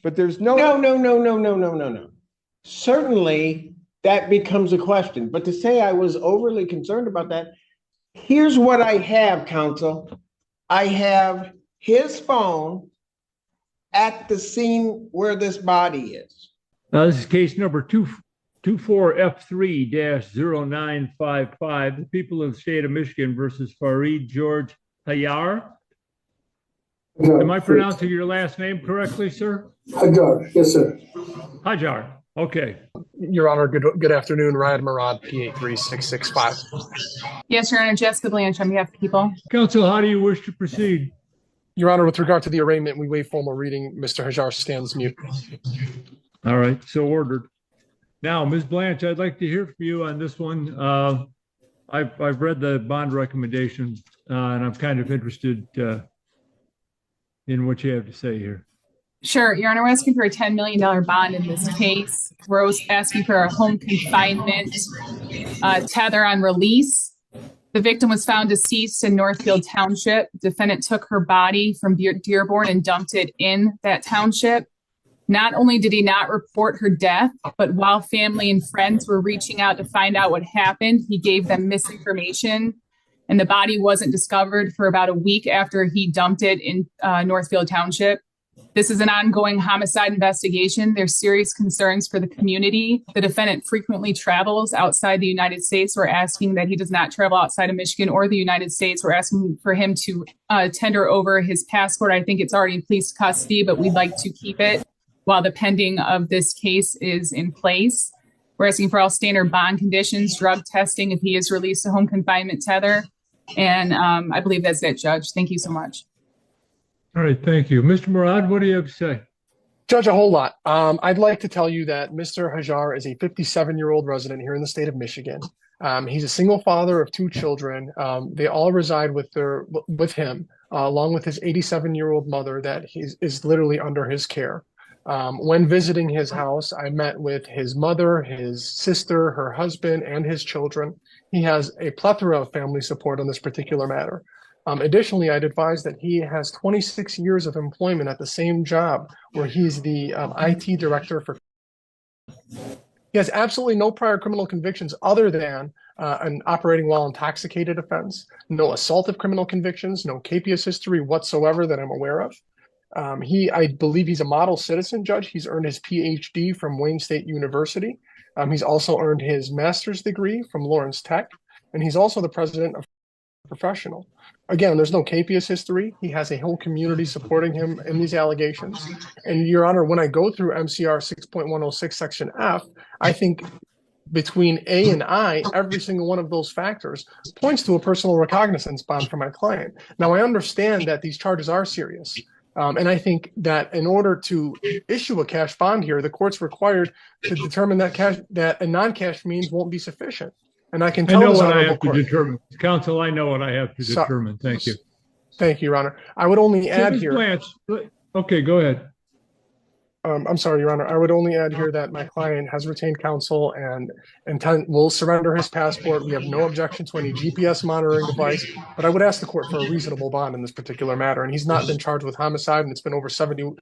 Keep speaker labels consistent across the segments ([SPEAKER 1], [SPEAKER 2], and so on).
[SPEAKER 1] but there's no. No. Certainly that becomes a question. But to say I was overly concerned about that, here's what I have, counsel. I have his phone at the scene where this body is.
[SPEAKER 2] This is case number 24F3-0955, the people of the state of Michigan versus Fareed George Hajar. Am I pronouncing your last name correctly, sir?
[SPEAKER 3] Hajar, yes, sir.
[SPEAKER 2] Hajar, okay.
[SPEAKER 4] Your Honor, good afternoon. Ryan Murad, PA3665.
[SPEAKER 5] Yes, Your Honor, Jessica Blanche on behalf of the people.
[SPEAKER 2] Counsel, how do you wish to proceed?
[SPEAKER 4] Your Honor, with regard to the arraignment, we waive formal reading. Mr. Hajar stands mute.
[SPEAKER 2] All right, so ordered. Now, Ms. Blanche, I'd like to hear from you on this one. I've read the bond recommendation, and I'm kind of interested in what you have to say here.
[SPEAKER 5] Sure, Your Honor, we're asking for a $10 million bond in this case. We're also asking for a home confinement tether on release. The victim was found deceased in Northfield Township. Defendant took her body from Dearborn and dumped it in that township. Not only did he not report her death, but while family and friends were reaching out to find out what happened, he gave them misinformation. And the body wasn't discovered for about a week after he dumped it in Northfield Township. This is an ongoing homicide investigation. There's serious concerns for the community. The defendant frequently travels outside the United States. We're asking that he does not travel outside of Michigan or the United States. We're asking for him to tender over his passport. I think it's already in police custody, but we'd like to keep it while the pending of this case is in place. We're asking for all standard bond conditions, drug testing if he is released to home confinement tether. And I believe that's it, Judge. Thank you so much.
[SPEAKER 2] All right, thank you. Mr. Murad, what do you have to say?
[SPEAKER 4] Judge, a whole lot. I'd like to tell you that Mr. Hajar is a 57-year-old resident here in the state of Michigan. He's a single father of two children. They all reside with him, along with his 87-year-old mother that is literally under his care. When visiting his house, I met with his mother, his sister, her husband, and his children. He has a plethora of family support on this particular matter. Additionally, I'd advise that he has 26 years of employment at the same job where he's the IT director for. He has absolutely no prior criminal convictions other than an operating while intoxicated offense, no assaultive criminal convictions, no capious history whatsoever that I'm aware of. I believe he's a model citizen, Judge. He's earned his PhD from Wayne State University. He's also earned his master's degree from Lawrence Tech, and he's also the president of Professional. Again, there's no capious history. He has a whole community supporting him in these allegations. And Your Honor, when I go through MCR 6.106 Section F, I think between A and I, every single one of those factors points to a personal recognizance bond for my client. Now, I understand that these charges are serious. And I think that in order to issue a cash bond here, the court's required to determine that a non-cash means won't be sufficient. And I can tell
[SPEAKER 2] I know what I have to determine. Counsel, I know what I have to determine. Thank you.
[SPEAKER 4] Thank you, Your Honor. I would only add here.
[SPEAKER 2] Blanche, okay, go ahead.
[SPEAKER 4] I'm sorry, Your Honor. I would only add here that my client has retained counsel and will surrender his passport. We have no objection to any GPS monitoring device, but I would ask the court for a reasonable bond in this particular matter. And he's not been charged with homicide, and it's been over 70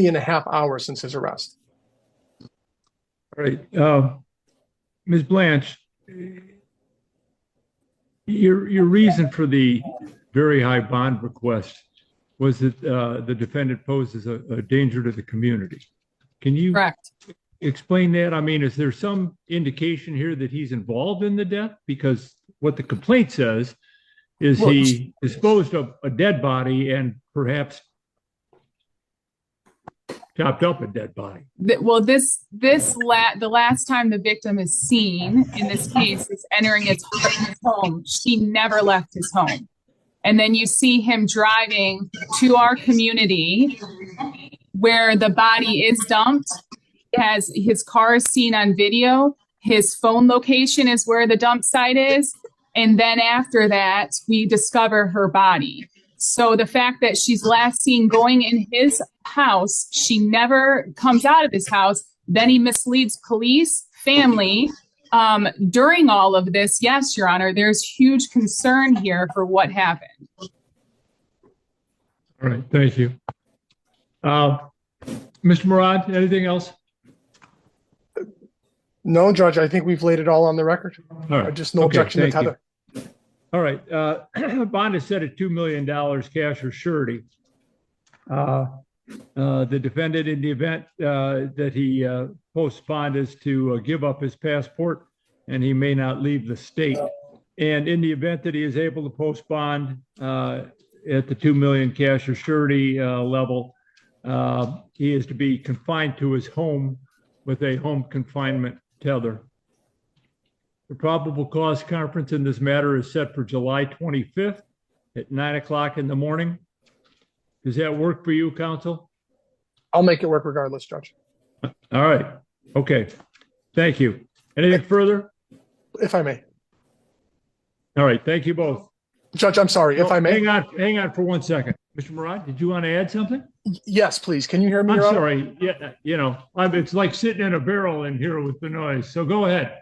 [SPEAKER 4] and a half hours since his arrest.
[SPEAKER 2] All right. Ms. Blanche, your reason for the very high bond request was that the defendant poses a danger to the community. Can you explain that? I mean, is there some indication here that he's involved in the death? Because what the complaint says is he disposed of a dead body and perhaps chopped up a dead body.
[SPEAKER 5] Well, the last time the victim is seen in this case is entering his home. She never left his home. And then you see him driving to our community where the body is dumped. His car is seen on video. His phone location is where the dump site is. And then after that, we discover her body. So the fact that she's last seen going in his house, she never comes out of his house, then he misleads police, family. During all of this, yes, Your Honor, there's huge concern here for what happened.
[SPEAKER 2] All right, thank you. Mr. Murad, anything else?
[SPEAKER 4] No, Judge, I think we've laid it all on the record.
[SPEAKER 2] All right.
[SPEAKER 4] Just no
[SPEAKER 2] Okay,
[SPEAKER 4] objection to
[SPEAKER 2] thank you.
[SPEAKER 4] tether.
[SPEAKER 2] All right. Bond is set at $2 million cash or surety. The defendant, in the event that he posts bond, is to give up his passport, and he may not leave the state. And in the event that he is able to post bond at the $2 million cash or surety level, he is to be confined to his home with a home confinement tether. The probable cause conference in this matter is set for July 25th at 9 o'clock in the morning. Does that work for you, counsel?
[SPEAKER 4] I'll make it work regardless, Judge.
[SPEAKER 2] All right. Okay. Thank you. Anything further?
[SPEAKER 4] If I may.
[SPEAKER 2] All right. Thank you both.
[SPEAKER 4] Judge, I'm sorry, if I may.
[SPEAKER 2] Hang on for 1 second. Mr. Murad, did you want to add something?
[SPEAKER 4] Yes, please. Can you hear me?
[SPEAKER 2] I'm
[SPEAKER 4] Your Honor?
[SPEAKER 2] sorry. Yeah, it's like sitting in a barrel in here with the noise. So go ahead.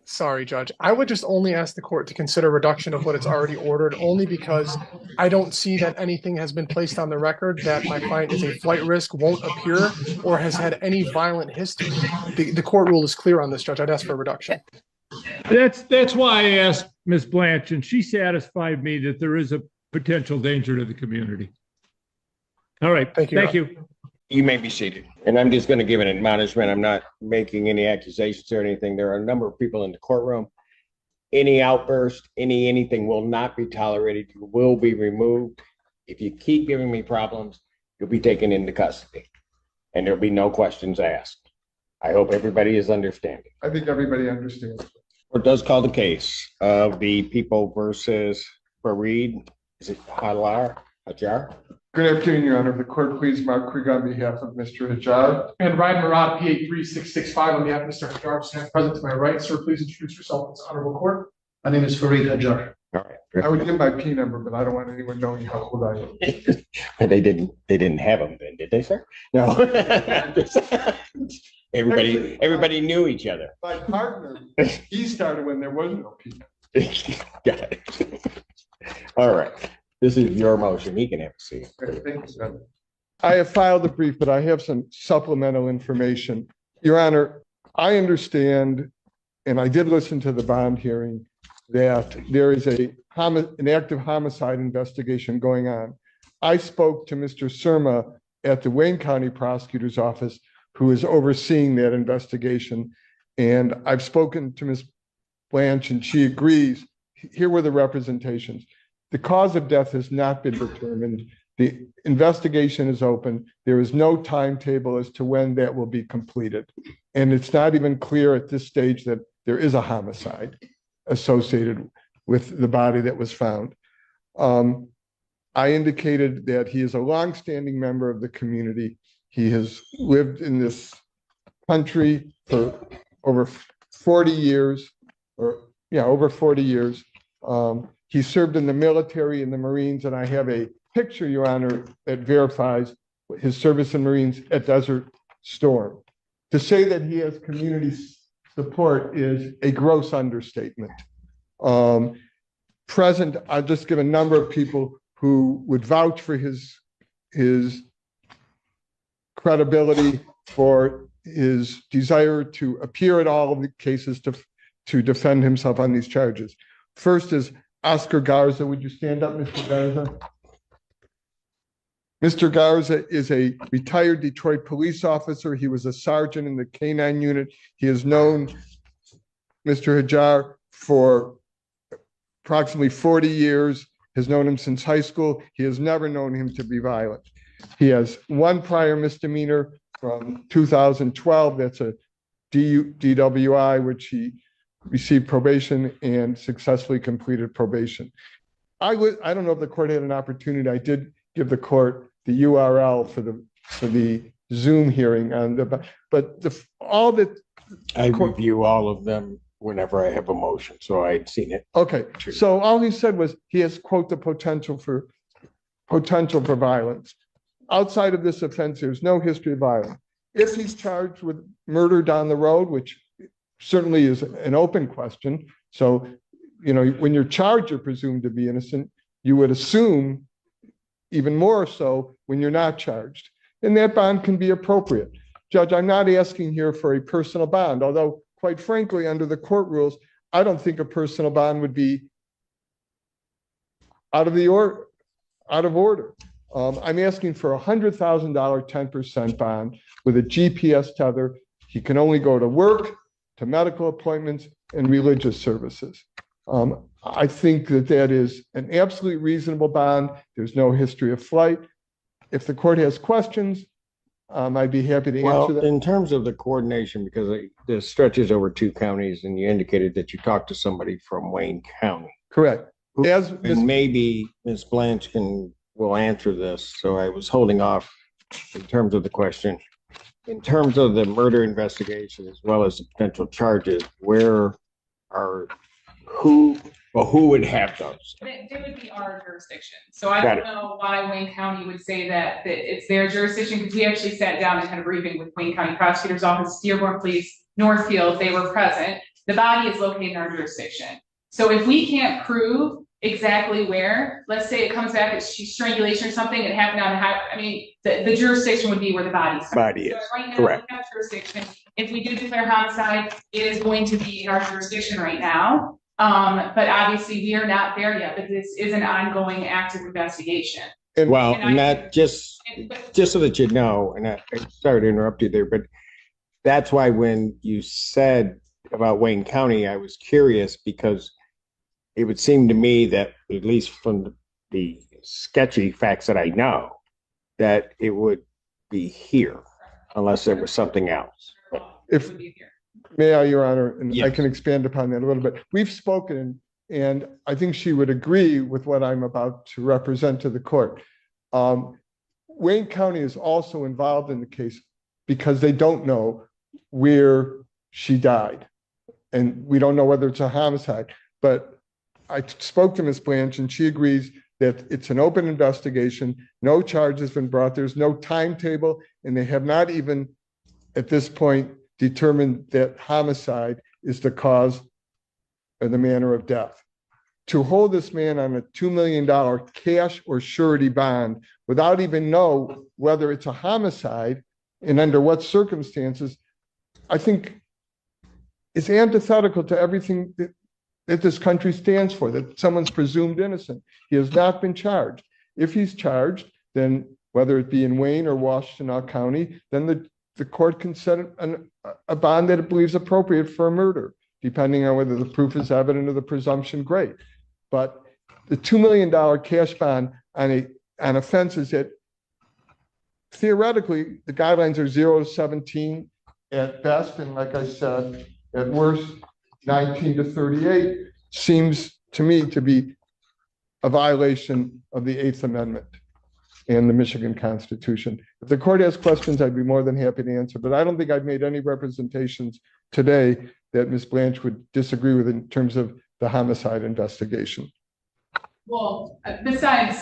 [SPEAKER 4] Sorry, Judge. I would just only ask the court to consider reduction of what it's already ordered, only because I don't see that anything has been placed on the record that my client is a flight risk, won't appear, or has had any violent history. The court rule is clear on this, Judge. I'd ask for a reduction.
[SPEAKER 2] That's why I asked Ms. Blanche, and she satisfied me that there is a potential danger to the community. All right.
[SPEAKER 4] Thank you.
[SPEAKER 2] Thank you.
[SPEAKER 1] You may be seated. And I'm just going to give an admonishment. I'm not making any accusations or anything. There are a number of people in the courtroom. Any outburst, anything will not be tolerated. You will be removed. If you keep giving me problems, you'll be taken into custody. And there'll be no questions asked. I hope everybody is understanding.
[SPEAKER 3] I think everybody understands.
[SPEAKER 1] Court does call the case of the people versus Fareed. Is it Hajar?
[SPEAKER 3] Good afternoon, Your Honor. The court please Mark Krieg on behalf of Mr. Hajar.
[SPEAKER 4] And Ryan Murad, PA 3665, on behalf of Mr. Hajar, stand present to my right. Sir, please introduce yourself to the honorable court.
[SPEAKER 6] My name is Fareed Hajar.
[SPEAKER 1] All right.
[SPEAKER 3] I would give my P number, but I don't want anyone knowing how old I am.
[SPEAKER 1] They didn't have them then, did they, sir? No. Everybody knew each other.
[SPEAKER 3] My partner, he started when there was no P.
[SPEAKER 1] Got it. All right. This is your motion. He can have a seat.
[SPEAKER 3] Okay, thank you, sir. I have filed a brief, but I have some supplemental information. Your Honor, I understand, and I did listen to the bond hearing, that there is an active homicide investigation going on. I spoke to Mr. Surma at the Wayne County Prosecutor's Office, who is overseeing that investigation. And I've spoken to Ms. Blanche, and she agrees. Here were the representations. The cause of death has not been determined. The investigation is open. There is no timetable as to when that will be completed. And it's not even clear at this stage that there is a homicide associated with the body that was found. I indicated that he is a longstanding member of the community. He has lived in this country for over 40 years, over 40 years. He served in the military and the Marines, and I have a picture, Your Honor, that verifies his service in Marines at Desert Storm. To say that he has community support is a gross understatement. Present, I'll just give a number of people who would vouch for his credibility, for his desire to appear at all of the cases to defend himself on these charges. First is Oscar Garza. Would you stand up, Mr. Garza? Mr. Garza is a retired Detroit police officer. He was a sergeant in the K-9 unit. He has known Mr. Hajar for approximately 40 years, has known him since high school. He has never known him to be violent. He has one prior misdemeanor from 2012. That's a DWI, which he received probation and successfully completed probation. I don't know if the court had an opportunity. I did give the court the URL for the Zoom hearing on all that.
[SPEAKER 1] I review all of them whenever I have a motion, so I'd seen it.
[SPEAKER 3] Okay, so all he said was he has, quote, the potential for violence. Outside of this offense, there's no history of violence. If he's charged with murder down the road, which certainly is an open question. So, when you're charged, you're presumed to be innocent. You would assume even more so when you're not charged. and that bond can be appropriate. Judge, I'm not asking here for a personal bond, although quite frankly, under the court rules, I don't think a personal bond would be out of order. I'm asking for $100,000 10% bond with a GPS tether. He can only go to work, to medical appointments, and religious services. I think that is an absolutely reasonable bond. There's no history of flight. If the court has questions, I'd be happy to answer them.
[SPEAKER 1] In terms of the coordination, because this stretches over 2 counties, and you indicated that you talked to somebody from Wayne County.
[SPEAKER 3] Correct.
[SPEAKER 1] And maybe Ms. Blanche will answer this. So I was holding off in terms of the question. In terms of the murder investigation, as well as the potential charges, who would have those?
[SPEAKER 5] They would be our jurisdiction. So I don't know why Wayne County would say that it's their jurisdiction, because we actually sat down and had a briefing with Wayne County Prosecutor's Office, Dearborn Police, Northfield. They were present. The body is located in our jurisdiction. So if we can't prove exactly where, let's say it comes back as strangulation or something, it happened on the highway. I mean, the jurisdiction would be where the body is. So right now,
[SPEAKER 1] correct.
[SPEAKER 5] we have jurisdiction. If we do declare homicide, it is going to be in our jurisdiction right now. But obviously we are not there yet, but this is an ongoing active investigation.
[SPEAKER 1] Just so that you know, and I sorry to interrupt you there, but that's why when you said about Wayne County, I was curious, because it would seem to me that, at least from the sketchy facts that I know, that it would be here unless there was something else.
[SPEAKER 3] May I, Your Honor, and
[SPEAKER 1] yes.
[SPEAKER 3] I can expand upon that a little bit. We've spoken, and I think she would agree with what I'm about to represent to the court. Wayne County is also involved in the case because they don't know where she died. And we don't know whether it's a homicide. But I spoke to Ms. Blanche, and she agrees that it's an open investigation. No charge has been brought. There's no timetable, and they have not even, at this point, determined that homicide is the cause or the manner of death. To hold this man on a $2 million cash or surety bond without even know whether it's a homicide and under what circumstances, I think is antithetical to everything that this country stands for, that someone's presumed innocent. He has not been charged. If he's charged, then whether it be in Wayne or Washtenaw County, then the court can set a bond that it believes appropriate for a murder, depending on whether the proof is evident or the presumption great. But the $2 million cash bond on offenses that theoretically the guidelines are 0 to 17 at best, and like I said, at worst 19 to 38, seems to me to be a violation of the 8th Amendment and the Michigan Constitution. If the court has questions, I'd be more than happy to answer, but I don't think I've made any representations today that Ms. Blanche would disagree with in terms of the homicide investigation.
[SPEAKER 5] Well, besides,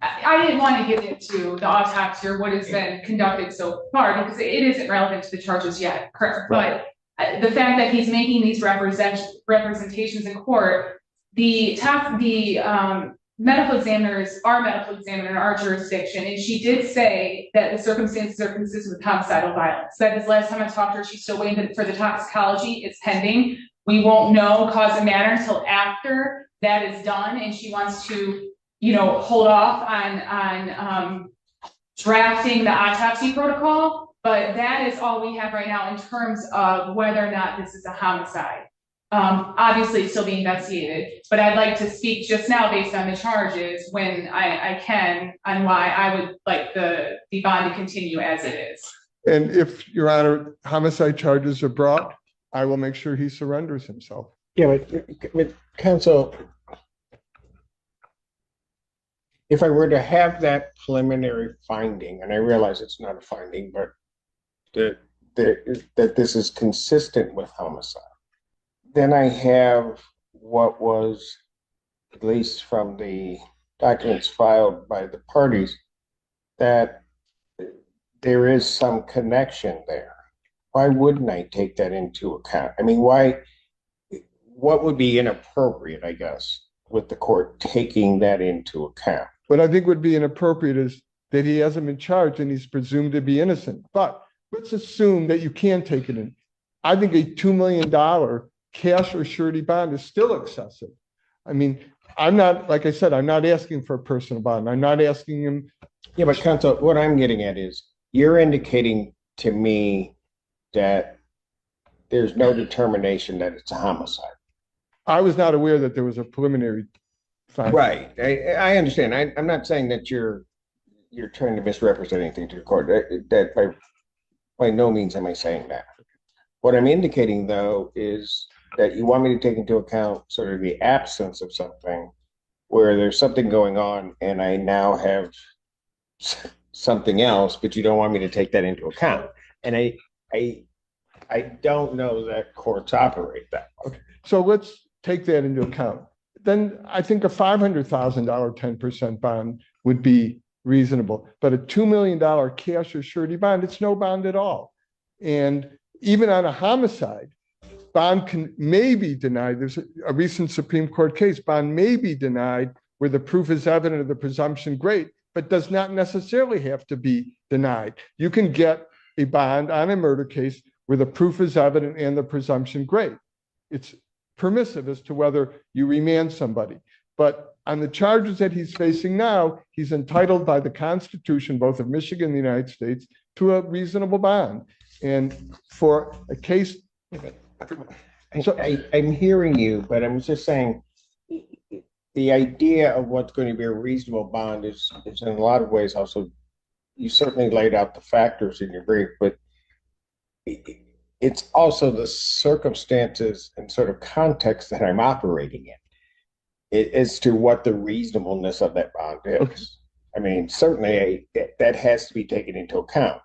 [SPEAKER 5] I didn't want to get into the autopsy or what has been conducted so far, because it isn't relevant to the charges yet. Correct. Right. But the fact that he's making these representations in court, the medical examiners are medical examiner in our jurisdiction, and she did say that the circumstances are consistent with homicidal violence. That is, last time I talked to her, she's still waiting for the toxicology. It's pending. We won't know cause and manner until after that is done, and she wants to, hold off on drafting the autopsy protocol. But that is all we have right now in terms of whether or not this is a homicide. Obviously, it's still being investigated, but I'd like to speak just now based on the charges when I can on why I would like the bond to continue as it is.
[SPEAKER 3] And if, Your Honor, homicide charges are brought, I will make sure he surrenders himself.
[SPEAKER 1] Yeah, but counsel, if I were to have that preliminary finding, and I realize it's not a finding, but that this is consistent with homicide, then I have what was, at least from the documents filed by the parties, that there is some connection there. Why wouldn't I take that into account? I mean, what would be inappropriate, I guess, with the court taking that into account?
[SPEAKER 3] What I think would be inappropriate is that he hasn't been charged and he's presumed to be innocent. But let's assume that you can take it in. I think a $2 million cash or surety bond is still excessive. I mean, I'm not, like I said, I'm not asking for a personal bond. I'm not asking him.
[SPEAKER 1] Yeah, but counsel, what I'm getting at is you're indicating to me that there's no determination that it's a homicide.
[SPEAKER 3] I was not aware that there was a preliminary finding.
[SPEAKER 1] Right. I understand. I'm not saying that you're trying to misrepresent anything to the court. That by no means am I saying that. What I'm indicating, though, is that you want me to take into account sort of the absence of something where there's something going on and I now have something else, but you don't want me to take that into account. And I don't know that courts operate that way.
[SPEAKER 3] Okay. So let's take that into account. Then I think a $500,000 10% bond would be reasonable, but a $2 million cash or surety bond, it's no bond at all. And even on a homicide, bond may be denied. There's a recent Supreme Court case, bond may be denied where the proof is evident of the presumption great, but does not necessarily have to be denied. You can get a bond on a murder case where the proof is evident and the presumption great. It's permissive as to whether you remand somebody. But on the charges that he's facing now, he's entitled by the Constitution, both of Michigan and the United States, to a reasonable bond. And for a case.
[SPEAKER 1] So I'm hearing you, but I'm just saying the idea of what's going to be a reasonable bond is in a lot of ways also, you certainly laid out the factors in your brief, but it's also the circumstances and sort of context that I'm operating in as to what the reasonableness of that bond is.
[SPEAKER 3] Okay.
[SPEAKER 1] I mean, certainly that has to be taken into account.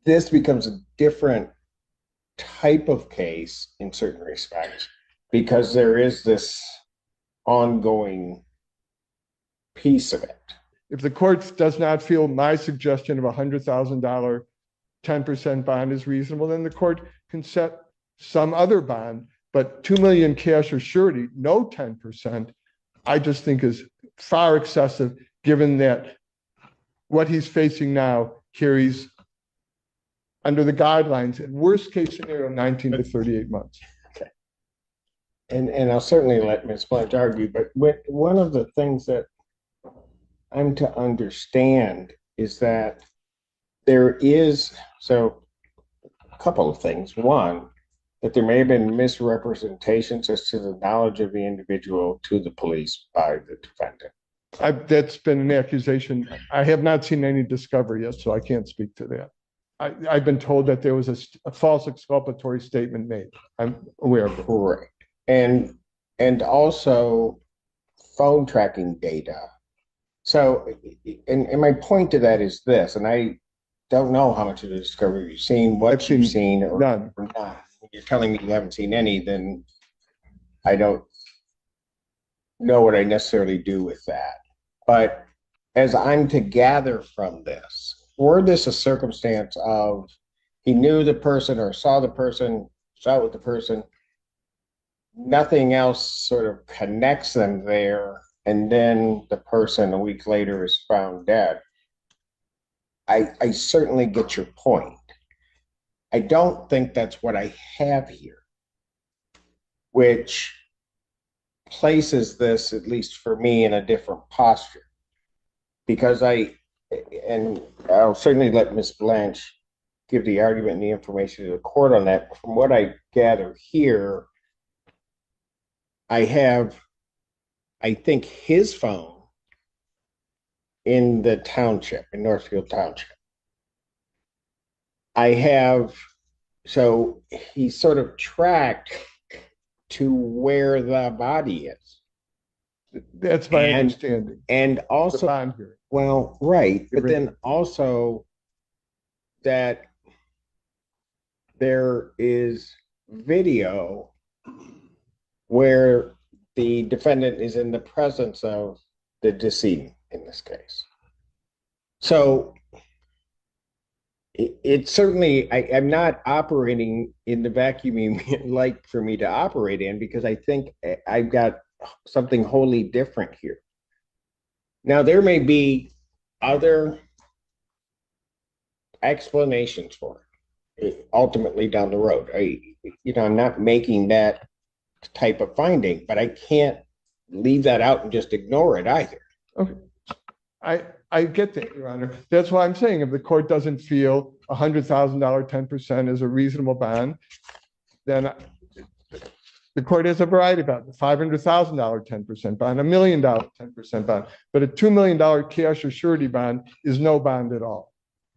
[SPEAKER 1] This becomes a different type of case in certain respects because there is this ongoing piece of it.
[SPEAKER 3] If the court does not feel my suggestion of $100,000 10% bond is reasonable, then the court can set some other bond, but 2 million cash or surety, no 10%, I just think is far excessive given that what he's facing now carries under the guidelines, in worst case scenario, 19 to 38 months.
[SPEAKER 1] Okay. And I'll certainly let Ms. Blanche argue, but one of the things that I'm to understand is that there is, so a couple of things. One, that there may have been misrepresentations as to the knowledge of the individual to the police by the defendant.
[SPEAKER 3] That's been an accusation. I have not seen any discovery yet, so I can't speak to that. I've been told that there was a false exculpatory statement made. I'm aware of it.
[SPEAKER 1] Right. And also phone tracking data. So, and my point to that is this, and I don't know how much of the discovery you've seen, what you've seen or not. When you're telling me you haven't seen any, then I don't know what I necessarily do with that. But as I'm to gather from this, were this a circumstance of he knew the person or saw the person, saw it with the person, nothing else sort of connects them there, and then the person a week later is found dead, I certainly get your point. I don't think that's what I have here, which places this, at least for me, in a different posture. Because and I'll certainly let Ms. Blanche give the argument and the information to the court on that. But from what I gather here, I have, I think, his phone in the township, in Northfield Township. I have, so he's sort of tracked to where the body is.
[SPEAKER 3] That's my understanding.
[SPEAKER 1] And also, well, right, but then also that there is video where the defendant is in the presence of the decedent in this case. So it certainly, I'm not operating in the vacuum you like for me to operate in, because I think I've got something wholly different here. Now, there may be other explanations for it ultimately down the road. I'm not making that type of finding, but I can't leave that out and just ignore it either.
[SPEAKER 3] Okay. I get that, Your Honor. That's why I'm saying if the court doesn't feel $100,000 10% is a reasonable bond, then the court has a variety of bonds, $500,000 10% bond, $1 million 10% bond, but a $2 million cash or surety bond is no bond at all.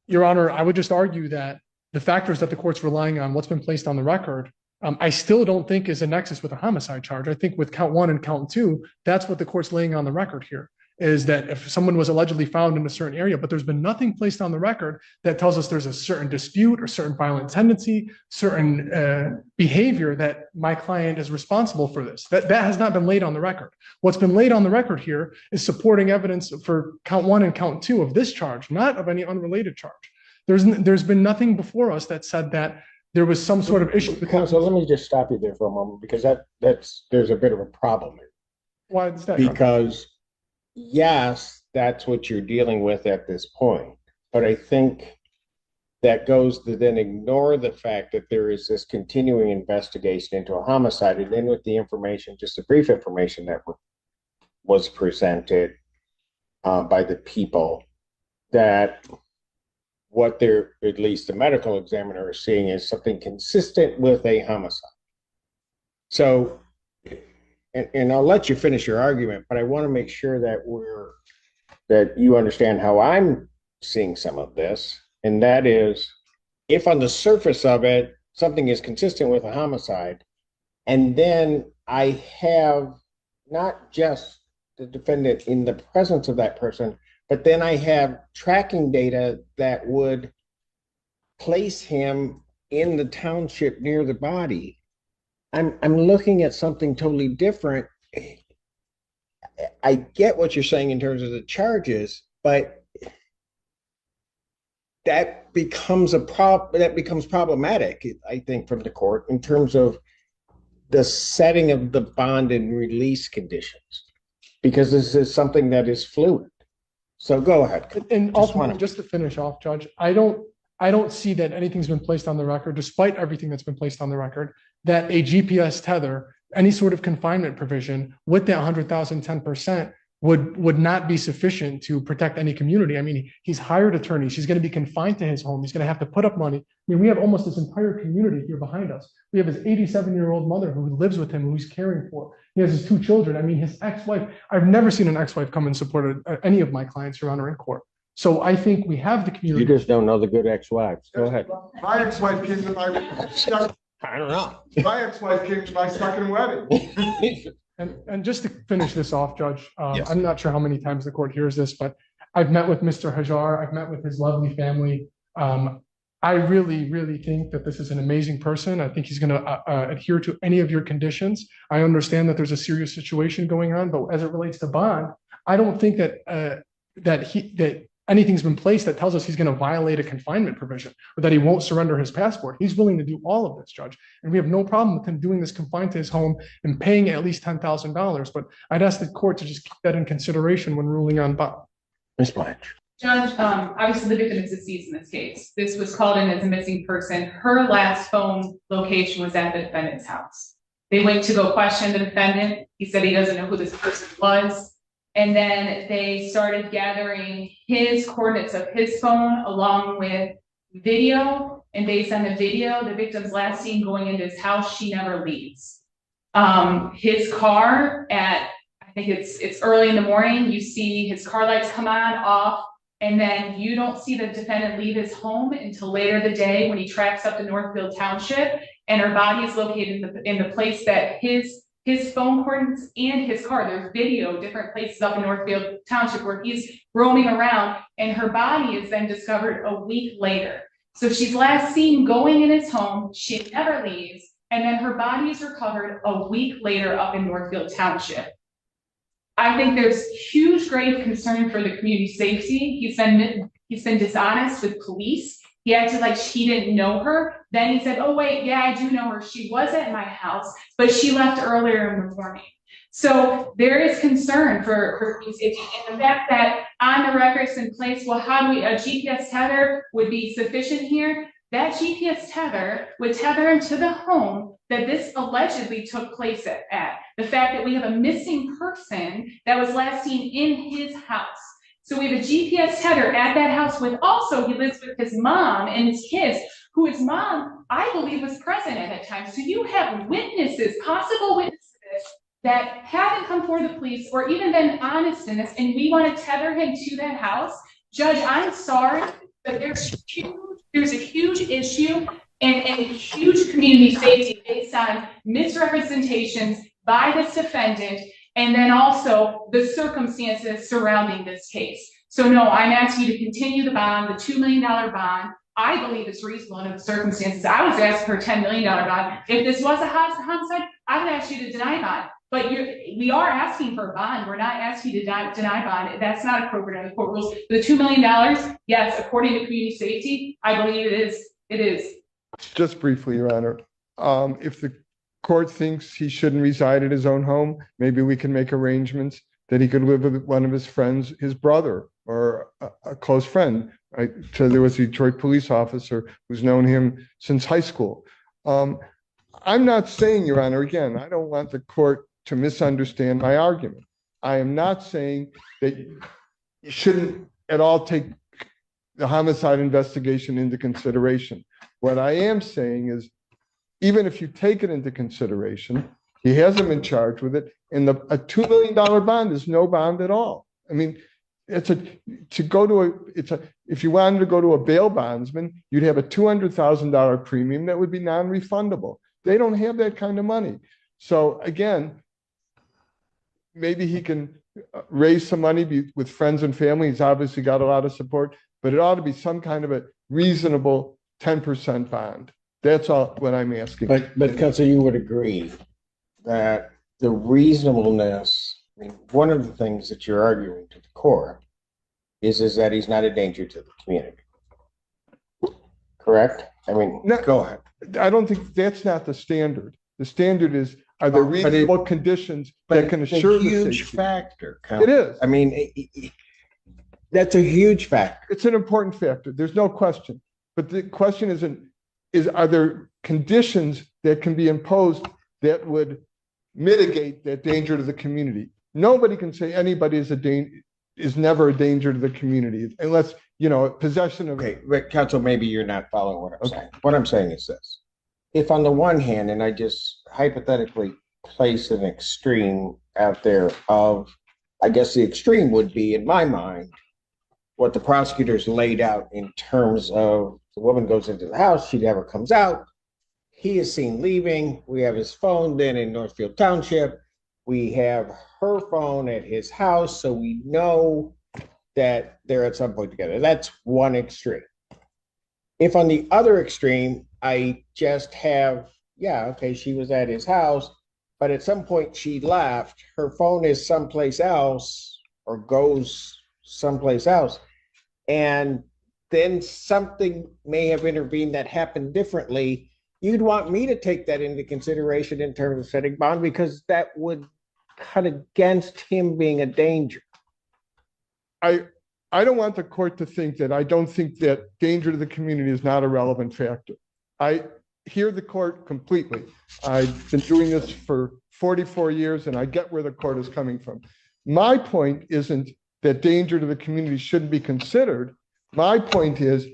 [SPEAKER 4] Your Honor, I would just argue that the factors that the court's relying on, what's been placed on the record, I still don't think is a nexus with a homicide charge. I think with count 1 and count 2, that's what the court's laying on the record here, is that if someone was allegedly found in a certain area, but there's been nothing placed on the record that tells us there's a certain dispute or certain violent tendency, certain behavior that my client is responsible for this. That has not been laid on the record. What's been laid on the record here is supporting evidence for count 1 and count 2 of this charge, not of any unrelated charge. There's been nothing before us that said that there was some sort of issue.
[SPEAKER 1] So let me just stop you there for a moment, because there's a bit of a problem.
[SPEAKER 4] Why is that?
[SPEAKER 1] Because yes, that's what you're dealing with at this point. But I think that goes to then ignore the fact that there is this continuing investigation into a homicide. And then with the information, just the brief information that was presented by the people, that what they're, at least the medical examiner, is seeing is something consistent with a homicide. So, and I'll let you finish your argument, but I want to make sure that you understand how I'm seeing some of this. And that is, if on the surface of it, something is consistent with a homicide, and then I have not just the defendant in the presence of that person, but then I have tracking data that would place him in the township near the body, I'm looking at something totally different. I get what you're saying in terms of the charges, but that becomes problematic, I think, from the court in terms of the setting of the bond and release conditions, because this is something that is fluid. So go ahead.
[SPEAKER 4] And also, just to finish off, Judge, I don't see that anything's been placed on the record, despite everything that's been placed on the record, that a GPS tether, any sort of confinement provision with that 100,000 10% would not be sufficient to protect any community. I mean, he's hired attorneys. He's going to be confined to his home. He's going to have to put up money. I mean, we have almost this entire community here behind us. We have his 87-year-old mother who lives with him, who he's caring for. He has his 2 children. I mean, his ex-wife. I've never seen an ex-wife come and support any of my clients, Your Honor, in court. So I think we have the community.
[SPEAKER 1] You just don't know the good ex-wives. Go ahead.
[SPEAKER 3] My ex-wife came to my
[SPEAKER 1] I don't know.
[SPEAKER 3] My ex-wife came to my second wedding.
[SPEAKER 4] And just to finish this off, Judge,
[SPEAKER 1] Yes.
[SPEAKER 4] I'm not sure how many times the court hears this, but I've met with Mr. Hajar. I've met with his lovely family. I really, really think that this is an amazing person. I think he's going to adhere to any of your conditions. I understand that there's a serious situation going on, but as it relates to bond, I don't think that that anything's been placed that tells us he's going to violate a confinement provision or that he won't surrender his passport. He's willing to do all of this, Judge. And we have no problem with him doing this confined to his home and paying at least $10,000. But I'd ask the court to just keep that in consideration when ruling on bond.
[SPEAKER 1] Ms. Blanche.
[SPEAKER 5] Judge, obviously the victim is deceased in this case. This was called in as a missing person. Her last phone location was at the defendant's house. They went to go question the defendant. He said he doesn't know who this person was. And then they started gathering his coordinates of his phone along with video. And based on the video, the victim's last seen going into his house, she never leaves. His car I think it's early in the morning, you see his car lights come on, off, and then you don't see the defendant leave his home until later the day when he tracks up to Northfield Township, and her body is located in the place that his phone coordinates and his car. There's video, different places up in Northfield Township where he's roaming around, and her body is then discovered a week later. So she's last seen going in his home, she never leaves, and then her body is recovered a week later up in Northfield Township. I think there's huge grave concern for the community safety. He's been dishonest with police. He acted like he didn't know her. Then he said, oh wait, yeah, I do know her. She was at my house, but she left earlier in the morning. So there is concern for police safety, and the fact that on the records in place, well, how do we, a GPS tether would be sufficient here? That GPS tether would tether him to the home that this allegedly took place at. The fact that we have a missing person that was last seen in his house. So we have a GPS tether at that house with also, he lives with his mom and his kids, who his mom, I believe, was present at that time. So you have witnesses, possible witnesses, that haven't come forward the police or even been honest in this, and we want to tether him to that house. Judge, I'm sorry, but there's a huge issue and a huge community safety based on misrepresentations by this defendant, and then also the circumstances surrounding this case. So no, I'm asking you to continue the bond, the $2 million bond. I believe it's reasonable under the circumstances. I was asked for a $10 million bond. If this was a homicide, I would ask you to deny bond. But we are asking for a bond. We're not asking you to deny bond. That's not appropriate under the court rules. The $2 million, yes, according to community safety, I believe it is. It is.
[SPEAKER 3] Just briefly, Your Honor, if the court thinks he shouldn't reside at his own home, maybe we can make arrangements that he could live with one of his friends, his brother, or a close friend. So there was a Detroit police officer who's known him since high school. I'm not saying, Your Honor, again, I don't want the court to misunderstand my argument. I am not saying that you shouldn't at all take the homicide investigation into consideration. What I am saying is, even if you take it into consideration, he hasn't been charged with it, and a $2 million bond is no bond at all. I mean, if you wanted to go to a bail bondsman, you'd have a $200,000 premium that would be non-refundable. They don't have that kind of money. So again, maybe he can raise some money with friends and family. He's obviously got a lot of support, but it ought to be some kind of a reasonable 10% bond. That's all what I'm asking.
[SPEAKER 1] But Counsel, you would agree that the reasonableness, I mean, one of the things that you're arguing to the court is that he's not a danger to the community. Correct? I mean, no, go ahead.
[SPEAKER 3] I don't think that's not the standard. The standard is, are there reasonable conditions that can assure the safety?
[SPEAKER 1] It's a huge factor. Counsel.
[SPEAKER 3] It is.
[SPEAKER 1] I mean, that's a huge factor.
[SPEAKER 3] It's an important factor. There's no question. But the question are there conditions that can be imposed that would mitigate that danger to the community? Nobody can say anybody is never a danger to the community unless, possession of.
[SPEAKER 1] Okay, but Counsel, maybe you're not following what I'm saying. What I'm saying is this. If on the one hand, and I just hypothetically place an extreme out there of, I guess the extreme would be, in my mind, what the prosecutors laid out in terms of the woman goes into the house, she never comes out. He is seen leaving. We have his phone then in Northfield Township. We have her phone at his house, so we know that they're at some point together. That's one extreme. If on the other extreme, I just have, she was at his house, but at some point she left, her phone is someplace else or goes someplace else, and then something may have intervened that happened differently. You'd want me to take that into consideration in terms of setting bond, because that would cut against him being a danger.
[SPEAKER 3] I don't want the court to think that I don't think that danger to the community is not a relevant factor. I hear the court completely. I've been doing this for 44 years, and I get where the court is coming from. My point isn't that danger to the community shouldn't be considered. My point is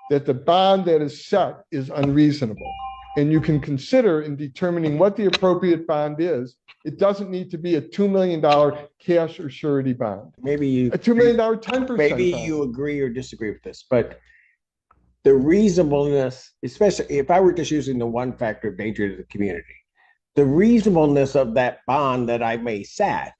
[SPEAKER 3] that the bond that is set is unreasonable. And you can consider in determining what the appropriate bond is. It doesn't need to be a $2 million cash or surety bond.
[SPEAKER 1] Maybe you
[SPEAKER 3] a $2 million 10%.
[SPEAKER 1] Maybe
[SPEAKER 3] bond.
[SPEAKER 1] You agree or disagree with this, but the reasonableness, especially if I were just using the one factor of danger to the community, the reasonableness of that bond that I may set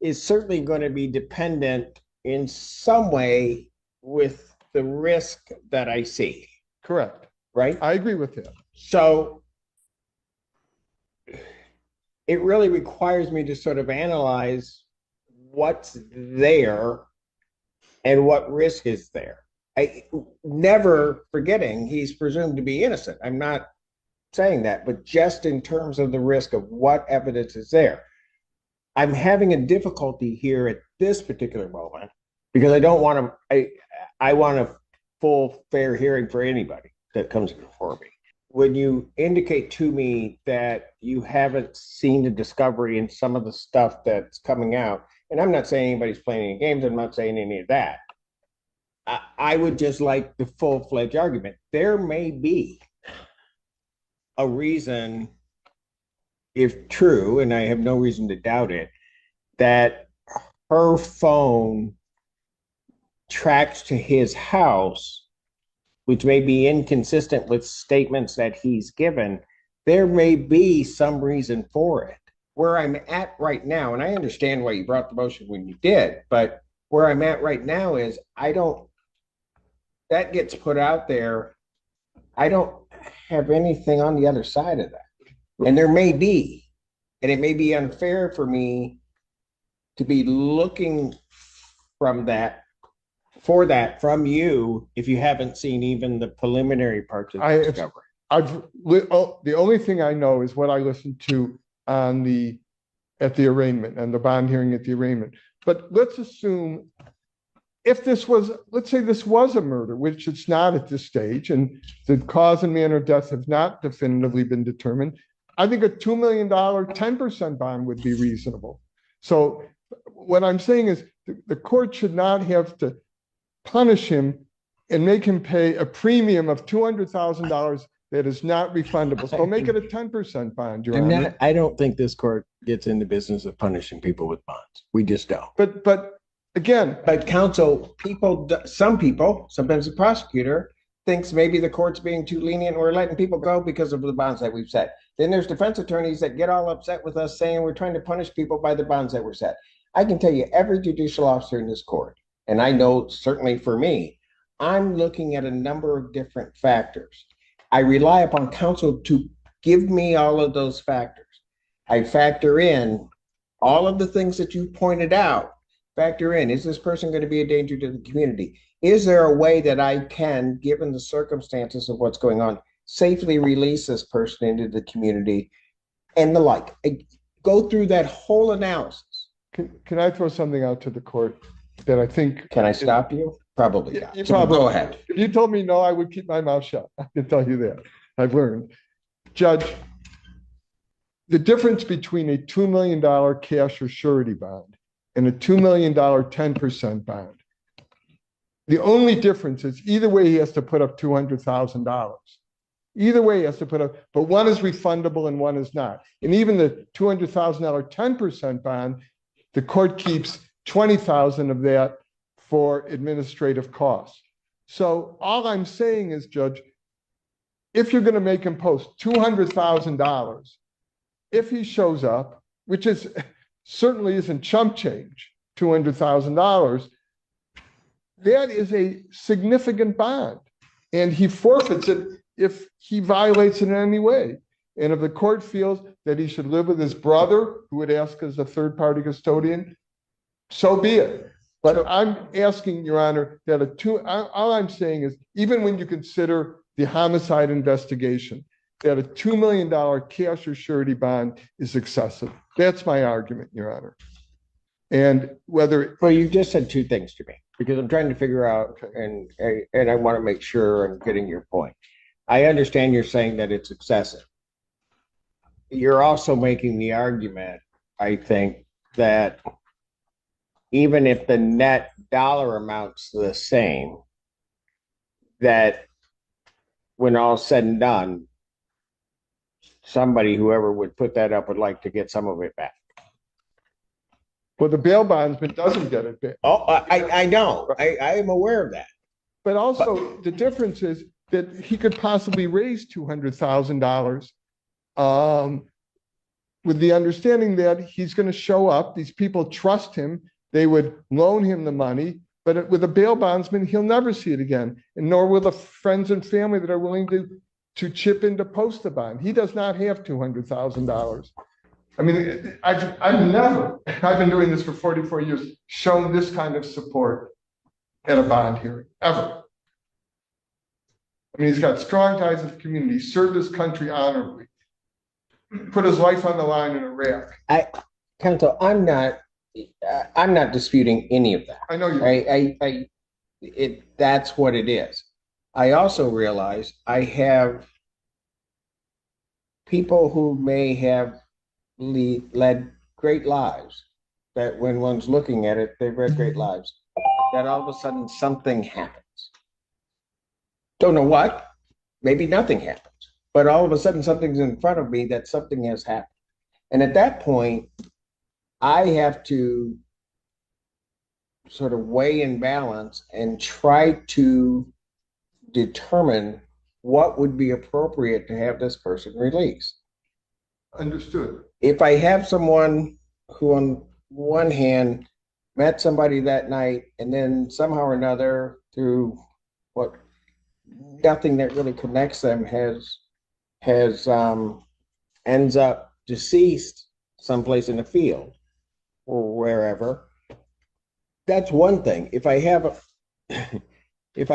[SPEAKER 1] is certainly going to be dependent in some way with the risk that I see.
[SPEAKER 3] Correct.
[SPEAKER 1] Right?
[SPEAKER 3] I agree with that.
[SPEAKER 1] So it really requires me to sort of analyze what's there and what risk is there. I never forgetting he's presumed to be innocent. I'm not saying that, but just in terms of the risk of what evidence is there. I'm having a difficulty here at this particular moment because I don't want to, I want a full fair hearing for anybody that comes before me. When you indicate to me that you haven't seen the discovery in some of the stuff that's coming out, and I'm not saying anybody's playing any games, I'm not saying any of that. I would just like the full-fledged argument. There may be a reason, if true, and I have no reason to doubt it, that her phone tracks to his house, which may be inconsistent with statements that he's given. There may be some reason for it. Where I'm at right now, and I understand why you brought the motion when you did, but where I'm at right now is that gets put out there. I don't have anything on the other side of that. And there may be, and it may be unfair for me to be looking from you if you haven't seen even the preliminary parts of the discovery.
[SPEAKER 3] The only thing I know is what I listened to at the arraignment and the bond hearing at the arraignment. But let's assume let's say this was a murder, which it's not at this stage, and the cause and manner of death have not definitively been determined. I think a $2 million, 10% bond would be reasonable. So what I'm saying is the court should not have to punish him and make him pay a premium of $200,000 that is not refundable. So make it a 10% bond, Your Honor.
[SPEAKER 1] I don't think this court gets in the business of punishing people with bonds. We just don't.
[SPEAKER 3] But again,
[SPEAKER 1] counsel, sometimes the prosecutor thinks maybe the court's being too lenient. We're letting people go because of the bonds that we've set. Then there's defense attorneys that get all upset with us saying we're trying to punish people by the bonds that were set. I can tell you every judicial officer in this court, and I know certainly for me, I'm looking at a number of different factors. I rely upon counsel to give me all of those factors. I factor in all of the things that you pointed out. Factor in, is this person going to be a danger to the community? Is there a way that I can, given the circumstances of what's going on, safely release this person into the community and the like? I go through that whole analysis.
[SPEAKER 3] Can I throw something out to the court that I think...
[SPEAKER 1] Can I stop you? Probably not.
[SPEAKER 3] Go ahead. If you told me no, I would keep my mouth shut. I can tell you that. I've learned. Judge, the difference between a $2 million cash or surety bond and a $2 million 10% bond, the only difference is either way he has to put up $200,000. Either way he has to put up, but one is refundable and one is not. And even the $200,000 10% bond, the court keeps $20,000 of that for administrative costs. So all I'm saying is, Judge, if you're going to make him post $200,000, if he shows up, which is certainly isn't chump change, $200,000, that is a significant bond, and he forfeits it if he violates it in any way. And if the court feels that he should live with his brother, who would ask as a third-party custodian, so be it. But I'm asking, Your Honor, that all I'm saying is, even when you consider the homicide investigation, that a $2 million cash or surety bond is excessive. That's my argument, Your Honor. And whether...
[SPEAKER 1] Well, you just said two things to me, because I'm trying to figure out, and I want to make sure I'm getting your point. I understand you're saying that it's excessive. You're also making the argument, I think, that even if the net dollar amount's the same, that when all's said and done, somebody, whoever would put that up, would like to get some of it back.
[SPEAKER 3] Well, the bail bondsman doesn't get it back.
[SPEAKER 1] Oh, I know. I am aware of that.
[SPEAKER 3] But also, the difference is that he could possibly raise $200,000 with the understanding that he's going to show up. These people trust him. They would loan him the money. But with a bail bondsman, he'll never see it again. And nor will the friends and family that are willing to chip in to post the bond. He does not have $200,000. I mean, I've been doing this for 44 years, shown this kind of support at a bond hearing, ever. I mean, he's got strong ties with the community, he served his country honorably, put his life on the line in Iraq.
[SPEAKER 1] Counsel, I'm not disputing any of that.
[SPEAKER 3] I know you.
[SPEAKER 1] That's what it is. I also realize I have people who may have led great lives, that when one's looking at it, they've led great lives, that all of a sudden something happens. Don't know what, maybe nothing happens, but all of a sudden something's in front of me that something has happened. And at that point, I have to sort of weigh and balance and try to determine what would be appropriate to have this person released.
[SPEAKER 3] Understood.
[SPEAKER 1] If I have someone who on one hand met somebody that night and then somehow or another through what nothing that really connects them ends up deceased someplace in the field or wherever, that's one thing. If I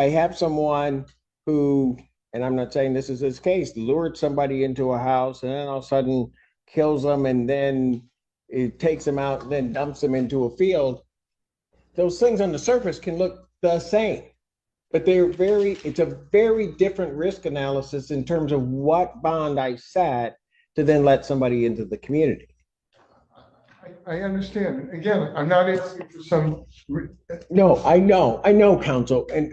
[SPEAKER 1] have someone who, and I'm not saying this is his case, lured somebody into a house and then all of a sudden kills them and then it takes them out and then dumps them into a field, those things on the surface can look the same, but it's a very different risk analysis in terms of what bond I set to then let somebody into the community.
[SPEAKER 3] I understand. Again, I'm not asking for some.
[SPEAKER 1] No, I know, counsel, and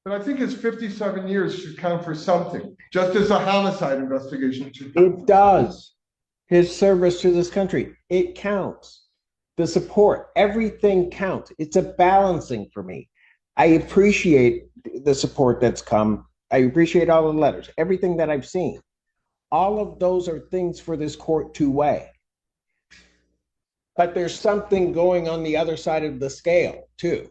[SPEAKER 3] But I think his 57 years should count for something, just as a homicide investigation should.
[SPEAKER 1] It does. His service to this country, it counts. The support, everything counts. It's a balancing for me. I appreciate the support that's come. I appreciate all the letters, everything that I've seen. All of those are things for this court to weigh. But there's something going on the other side of the scale too.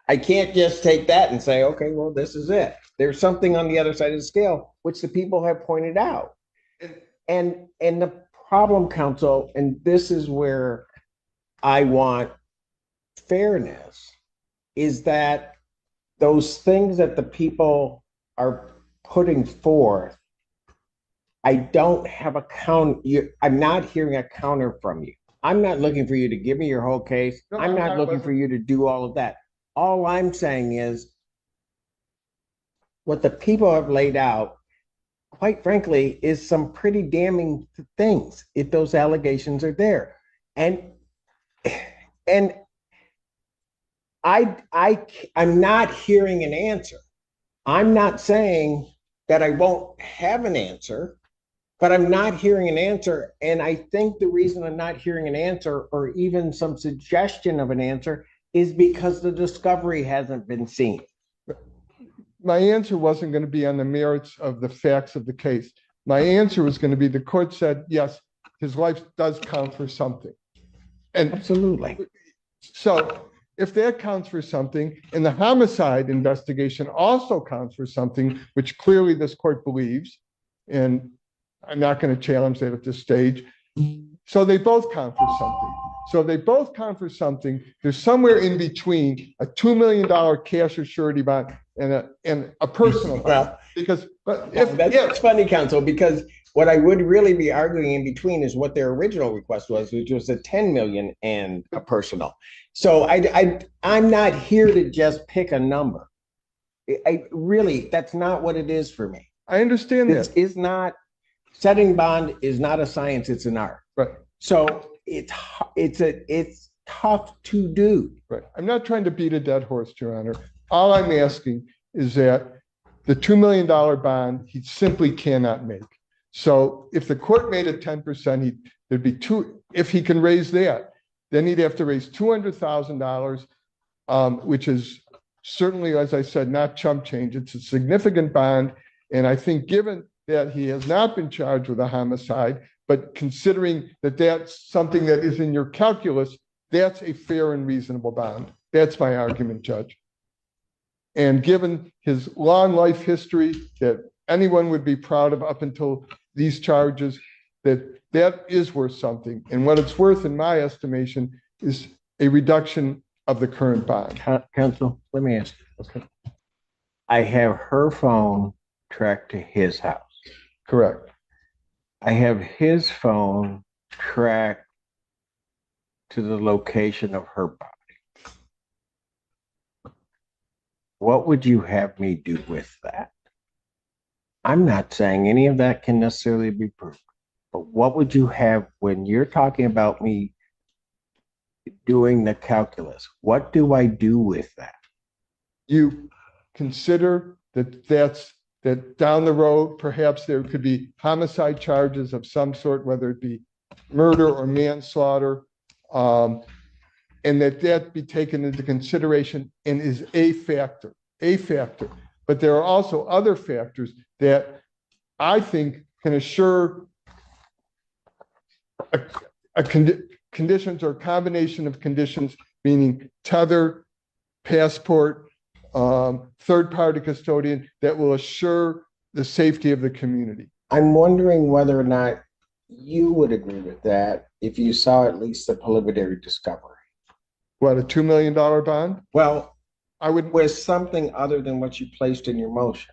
[SPEAKER 1] I can't just take that and say, okay, well, this is it. There's something on the other side of the scale, which the people have pointed out. And the problem, counsel, and this is where I want fairness, is that those things that the people are putting forth, I don't have a count. I'm not hearing a counter from you. I'm not looking for you to give me your whole case.
[SPEAKER 3] No,
[SPEAKER 1] I'm not looking for you to do all of that. All I'm saying is what the people have laid out, quite frankly, is some pretty damning things if those allegations are there. And I'm not hearing an answer. I'm not saying that I won't have an answer, but I'm not hearing an answer. And I think the reason I'm not hearing an answer or even some suggestion of an answer is because the discovery hasn't been seen.
[SPEAKER 3] My answer wasn't going to be on the merits of the facts of the case. My answer was going to be, the court said, yes, his life does count for something. And
[SPEAKER 1] absolutely.
[SPEAKER 3] So if that counts for something, and the homicide investigation also counts for something, which clearly this court believes, and I'm not going to challenge that at this stage. So they both count for something. So if they both count for something, there's somewhere in between a $2 million cash or surety bond and a personal bond.
[SPEAKER 1] Well,
[SPEAKER 3] because
[SPEAKER 1] that's funny, counsel, because what I would really be arguing in between is what their original request was, which was a 10 million and a personal. So I'm not here to just pick a number. I really, that's not what it is for me.
[SPEAKER 3] I understand that.
[SPEAKER 1] It's not, setting bond is not a science, it's an art.
[SPEAKER 3] Right.
[SPEAKER 1] So it's tough to do.
[SPEAKER 3] Right. I'm not trying to beat a dead horse, Your Honor. All I'm asking is that the $2 million bond, he simply cannot make. So if the court made it 10%, there'd be if he can raise that, then he'd have to raise $200,000, which is certainly, as I said, not chump change. It's a significant bond. And I think given that he has not been charged with a homicide, but considering that that's something that is in your calculus, that's a fair and reasonable bond. That's my argument, Judge. And given his long life history that anyone would be proud of up until these charges, that is worth something. And what it's worth, in my estimation, is a reduction of the current bond.
[SPEAKER 1] Counsel, let me ask you. Okay. I have her phone tracked to his house.
[SPEAKER 3] Correct.
[SPEAKER 1] I have his phone tracked to the location of her body, what would you have me do with that? I'm not saying any of that can necessarily be proven, but what would you have when you're talking about me doing the calculus? What do I do with that?
[SPEAKER 3] You consider that down the road, perhaps there could be homicide charges of some sort, whether it be murder or manslaughter, and that be taken into consideration and is a factor. But there are also other factors that I think can assure conditions or a combination of conditions, meaning tether, passport, third-party custodian, that will assure the safety of the community.
[SPEAKER 1] I'm wondering whether or not you would agree with that if you saw at least the preliminary discovery.
[SPEAKER 3] What, a $2 million bond?
[SPEAKER 1] Well,
[SPEAKER 3] I would,
[SPEAKER 1] with something other than what you placed in your motion.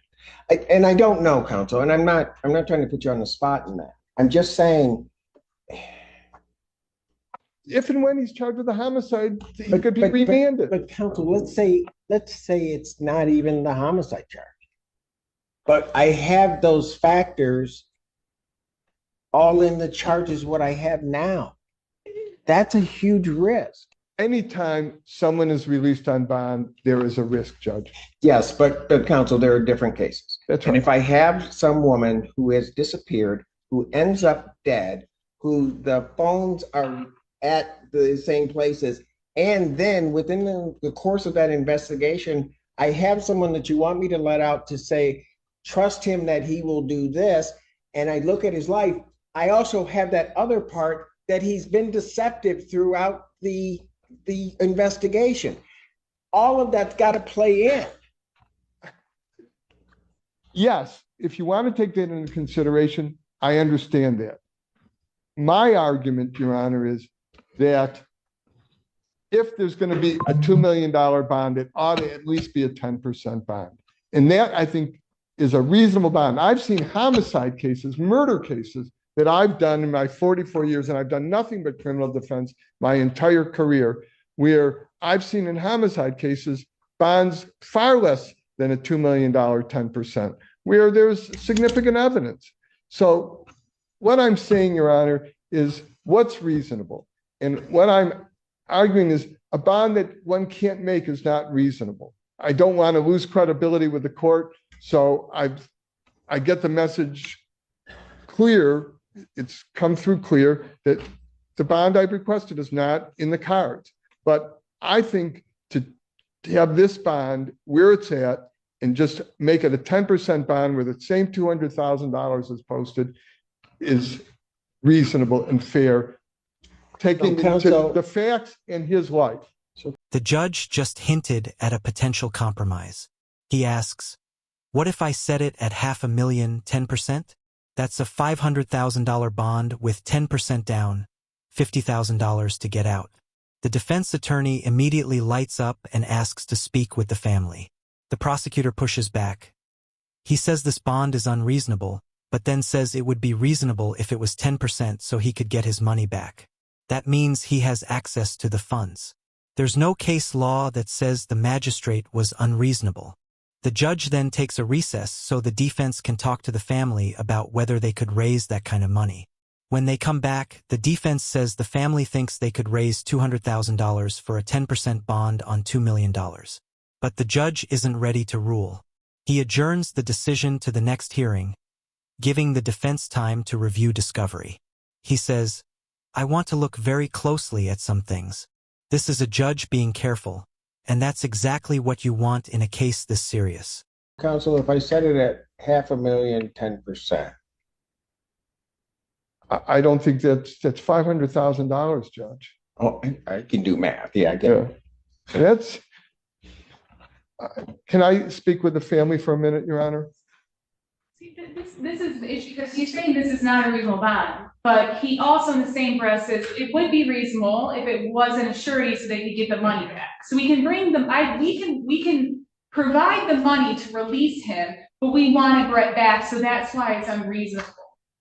[SPEAKER 1] And I don't know, counsel, and I'm not trying to put you on the spot in that. I'm just saying,
[SPEAKER 3] if and when he's charged with a homicide, he could be remanded.
[SPEAKER 1] But counsel, let's say it's not even the homicide charge. But I have those factors all in the charges what I have now. That's a huge risk.
[SPEAKER 3] Anytime someone is released on bond, there is a risk, Judge.
[SPEAKER 1] Yes, but counsel, there are different cases.
[SPEAKER 3] That's
[SPEAKER 1] And
[SPEAKER 3] right.
[SPEAKER 1] if I have some woman who has disappeared, who ends up dead, who the phones are at the same places, and then within the course of that investigation, I have someone that you want me to let out to say, trust him that he will do this, and I look at his life, I also have that other part that he's been deceptive throughout the investigation. All of that's got to play in.
[SPEAKER 3] Yes, if you want to take that into consideration, I understand that. My argument, Your Honor, is that if there's going to be a $2 million bond, it ought to at least be a 10% bond. And that, I think, is a reasonable bond. I've seen homicide cases, murder cases that I've done in my 44 years, and I've done nothing but criminal defense my entire career, where I've seen in homicide cases bonds far less than a $2 million 10%, where there's significant evidence. So what I'm saying, Your Honor, is what's reasonable. And what I'm arguing is a bond that one can't make is not reasonable. I don't want to lose credibility with the court, so I get the message clear, it's come through clear, that the bond I've requested is not in the cards. But I think to have this bond where it's at and just make it a 10% bond where the same $200,000 is posted is reasonable and fair, taking into the facts in his life.
[SPEAKER 7] The judge just hinted at a potential compromise. He asks, what if I set it at $500,000, 10%? That's a $500,000 bond with 10% down, $50,000 to get out. The defense attorney immediately lights up and asks to speak with the family. The prosecutor pushes back. He says this bond is unreasonable, but then says it would be reasonable if it was 10% so he could get his money back. That means he has access to the funds. There's no case law that says the magistrate was unreasonable. The judge then takes a recess so the defense can talk to the family about whether they could raise that kind of money. When they come back, the defense says the family thinks they could raise $200,000 for a 10% bond on $2 million. But the judge isn't ready to rule. He adjourns the decision to the next hearing, giving the defense time to review discovery. He says, I want to look very closely at some things. This is a judge being careful, and that's exactly what you want in a case this serious.
[SPEAKER 1] Counsel, if I set it at $500,000, 10%.
[SPEAKER 3] I don't think that's $500,000, Judge.
[SPEAKER 1] Oh, I can do math. Yeah, I get it.
[SPEAKER 3] That's. Can I speak with the family for a minute, Your Honor?
[SPEAKER 5] See, this is the issue because he's saying this is not a reasonable bond, but he also in the same breath says it would be reasonable if it wasn't a surety so they could get the money back. So we can bring them. We can provide the money to release him, but we want it right back. So that's why it's unreasonable.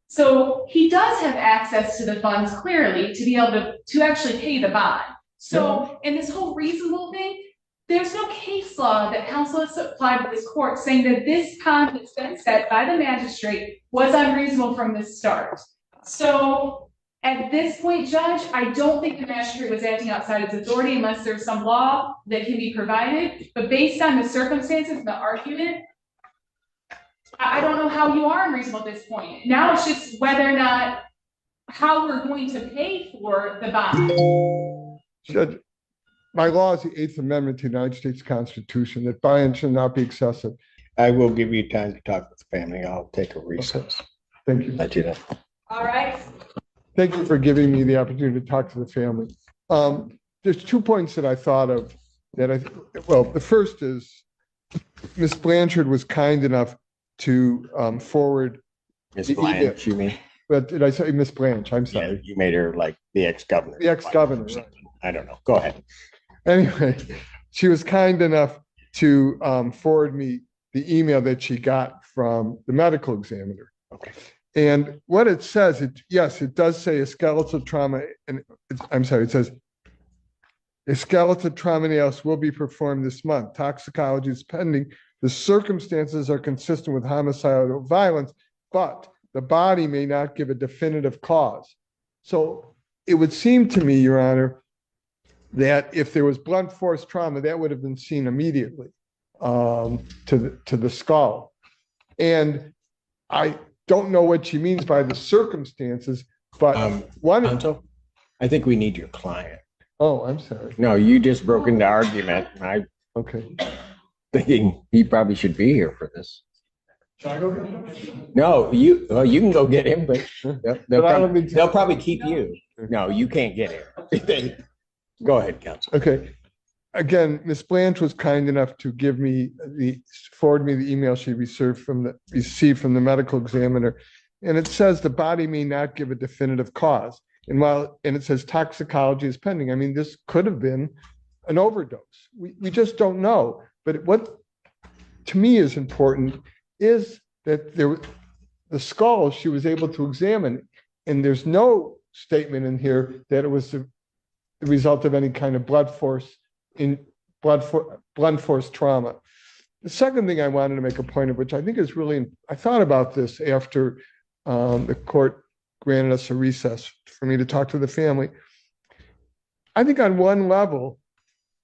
[SPEAKER 5] So he does have access to the funds clearly to be able to actually pay the bond. So in this whole reasonable thing, there's no case law that counsel has applied to this court saying that this bond that's been set by the magistrate was unreasonable from the start. So at this point, Judge, I don't think the magistrate was acting outside its authority unless there's some law that can be provided. But based on the circumstances and the argument, I don't know how you are unreasonable at this point. Now it's just whether or not how we're going to pay for the bond.
[SPEAKER 3] Judge, my law is the Eighth Amendment to the United States Constitution that buy-in should not be excessive.
[SPEAKER 1] I will give you time to talk with the family. I'll take a recess.
[SPEAKER 3] Okay. Thank you.
[SPEAKER 1] Let you know.
[SPEAKER 5] All right.
[SPEAKER 3] Thank you for giving me the opportunity to talk to the family. There's 2 points that I thought of that well, the first is Ms. Blanchard was kind enough to forward.
[SPEAKER 1] Ms. Blanche, you mean?
[SPEAKER 3] But did I say Miss Blanche? I'm sorry.
[SPEAKER 1] Yeah, you made her like the ex-governor.
[SPEAKER 3] The ex-governor.
[SPEAKER 1] I don't know. Go ahead.
[SPEAKER 3] Anyway, she was kind enough to forward me the email that she got from the medical examiner.
[SPEAKER 1] Okay.
[SPEAKER 3] And what it says, yes, it does say a skeletal trauma, and I'm sorry, it says a skeletal trauma analysis will be performed this month. Toxicology is pending. The circumstances are consistent with homicidal violence, but the body may not give a definitive cause. So it would seem to me, Your Honor, that if there was blunt force trauma, that would have been seen immediately to the skull. And I don't know what she means by the circumstances, but
[SPEAKER 1] Counsel, I think we need your client.
[SPEAKER 3] Oh, I'm sorry.
[SPEAKER 1] No, you just broke into argument. And
[SPEAKER 3] Okay.
[SPEAKER 1] thinking he probably should be here for this.
[SPEAKER 3] Shall I go get him?
[SPEAKER 1] No, you can go get him, but they'll probably keep you.
[SPEAKER 3] Okay.
[SPEAKER 1] No, you can't get him. Go ahead, counsel.
[SPEAKER 3] Okay. Again, Ms. Blanche was kind enough to forward me the email she received from the medical examiner. And it says the body may not give a definitive cause. And it says toxicology is pending. I mean, this could have been an overdose. We just don't know. But what to me is important is that the skull she was able to examine, and there's no statement in here that it was the result of any kind of blunt force trauma. The second thing I wanted to make a point of, which I think is really, I thought about this after the court granted us a recess for me to talk to the family. I think on one level,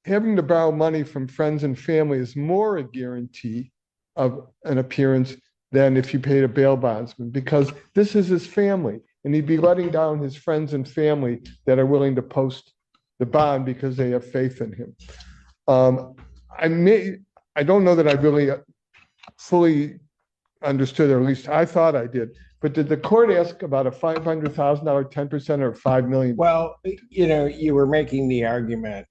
[SPEAKER 3] having to borrow money from friends and family is more a guarantee of an appearance than if you paid a bail bondsman, because this is his family, and he'd be letting down his friends and family that are willing to post the bond because they have faith in him. I don't know that I really fully understood, or at least I thought I did, but did the court ask about a $500,000 10% or $5 million?
[SPEAKER 1] Well, you were making the argument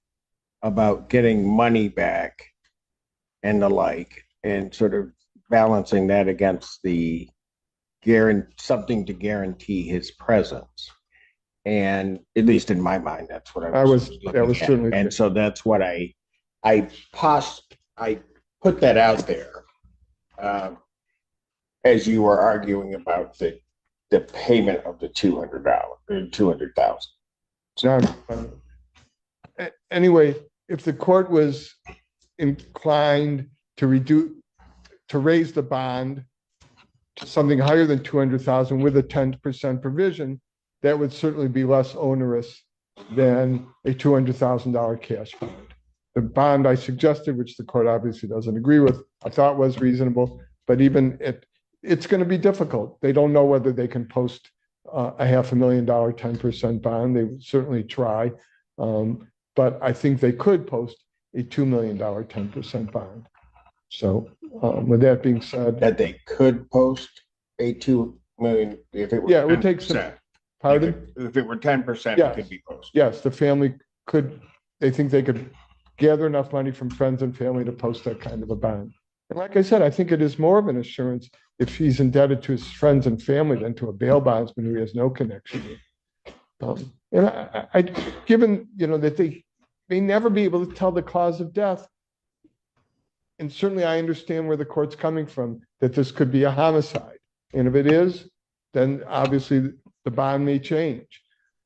[SPEAKER 1] about getting money back and the like, and sort of balancing that against the something to guarantee his presence. And at least in my mind, that's what I was
[SPEAKER 3] certainly.
[SPEAKER 1] And so that's what I put that out there as you were arguing about the payment of the $200,000.
[SPEAKER 3] Anyway, if the court was inclined to raise the bond to something higher than $200,000 with a 10% provision, that would certainly be less onerous than a $200,000 cash bond. The bond I suggested, which the court obviously doesn't agree with, I thought was reasonable, but even it's going to be difficult. They don't know whether they can post a $500,000 10% bond. They would certainly try, but I think they could post a $2 million 10% bond. So with that being said,
[SPEAKER 1] that they could post a $2 million if it were
[SPEAKER 3] it would take some. Pardon?
[SPEAKER 1] If it were 10%,
[SPEAKER 3] Yes.
[SPEAKER 1] it could be posted.
[SPEAKER 3] Yes, the family could. They think they could gather enough money from friends and family to post that kind of a bond. And like I said, I think it is more of an assurance if he's indebted to his friends and family than to a bail bondsman who he has no connection with. And I given that they may never be able to tell the cause of death, and certainly I understand where the court's coming from, that this could be a homicide. And if it is, then obviously the bond may change.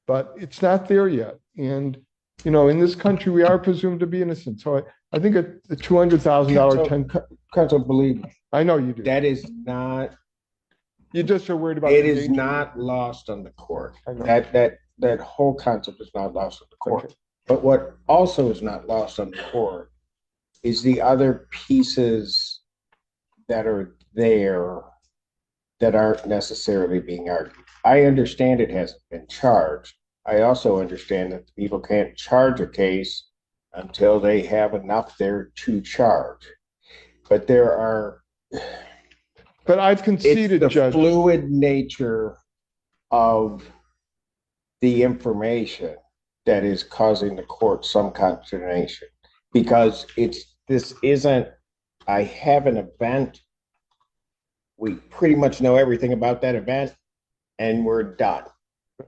[SPEAKER 3] But it's not there yet. And, you know, in this country, we are presumed to be innocent. So I think the $200,000,
[SPEAKER 1] Counsel, believe me,
[SPEAKER 3] I know you do.
[SPEAKER 1] that is not,
[SPEAKER 3] You just are worried about.
[SPEAKER 1] it
[SPEAKER 3] the
[SPEAKER 1] is
[SPEAKER 3] danger.
[SPEAKER 1] not lost on the court.
[SPEAKER 3] I know.
[SPEAKER 1] That whole concept is not lost on the court.
[SPEAKER 3] Okay.
[SPEAKER 1] But what also is not lost on the court is the other pieces that are there that aren't necessarily being argued. I understand it hasn't been charged. I also understand that people can't charge a case until they have enough there to charge. But there are,
[SPEAKER 3] But I've
[SPEAKER 1] it's
[SPEAKER 3] conceded,
[SPEAKER 1] the
[SPEAKER 3] Judge.
[SPEAKER 1] fluid nature of the information that is causing the court some consternation, because this isn't, I have an event, we pretty much know everything about that event, and we're done.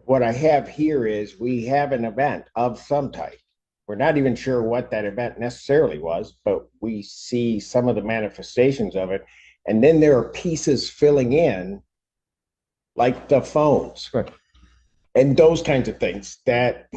[SPEAKER 1] What I have here is we have an event of some type. We're not even sure what that event necessarily was, but we see some of the manifestations of it. And then there are pieces filling in, like the phones.
[SPEAKER 3] Right.
[SPEAKER 1] And those kinds of things that.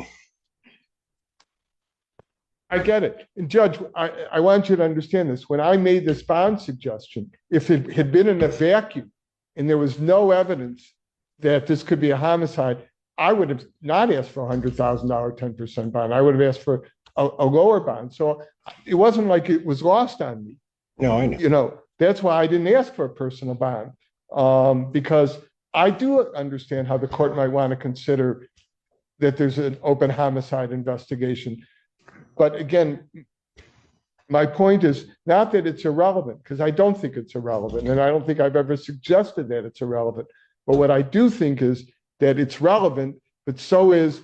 [SPEAKER 3] I get it. And Judge, I want you to understand this. When I made this bond suggestion, if it had been in a vacuum and there was no evidence that this could be a homicide, I would have not asked for a $100,000 10% bond. I would have asked for a lower bond. So it wasn't like it was lost on me.
[SPEAKER 1] No, I know.
[SPEAKER 3] You know, that's why I didn't ask for a personal bond, because I do understand how the court might want to consider that there's an open homicide investigation. But again, my point is not that it's irrelevant, because I don't think it's irrelevant, and I don't think I've ever suggested that it's irrelevant. But what I do think is that it's relevant, but so is